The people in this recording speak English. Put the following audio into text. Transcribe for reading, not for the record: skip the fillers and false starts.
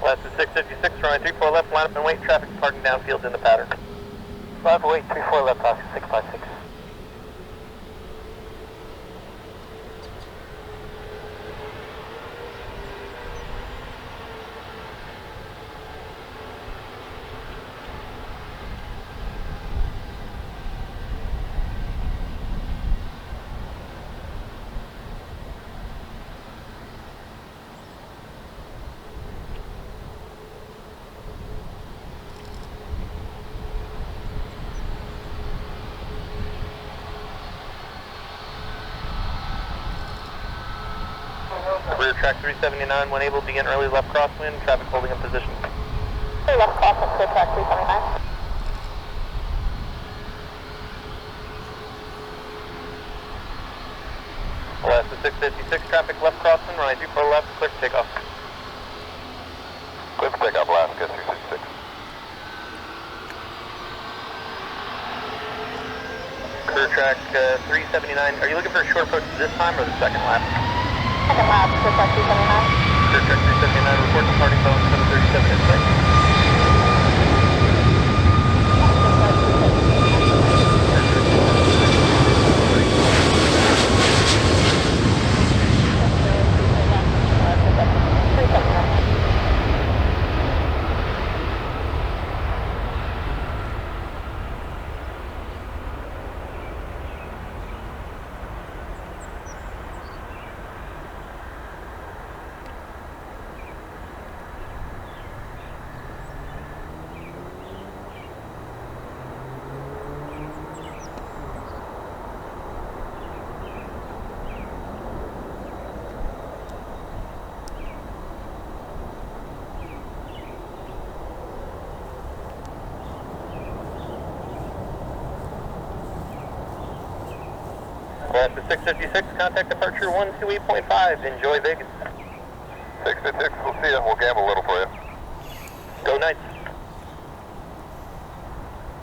Last is 656, runway 34 left, line up and wait, traffic parking downfield in the pattern. 508, 34 left, Oscar 656. Rear track 379, when able, begin early left crosswind, traffic holding in position. Early left crosswind, clear track 379. Last is 656, traffic left crosswind, runway 34 left, clear for takeoff. Clear for takeoff, Alaska 366. Rear track 379, are you looking for a short approach this time or the second lap? Second lap, clear track 379. Clear track 379, report departing Boeing 737 in sight. Last is 656, contact departure 128.5, enjoy Vegas. 656, we'll see you, we'll gamble a little for you. Go Knights.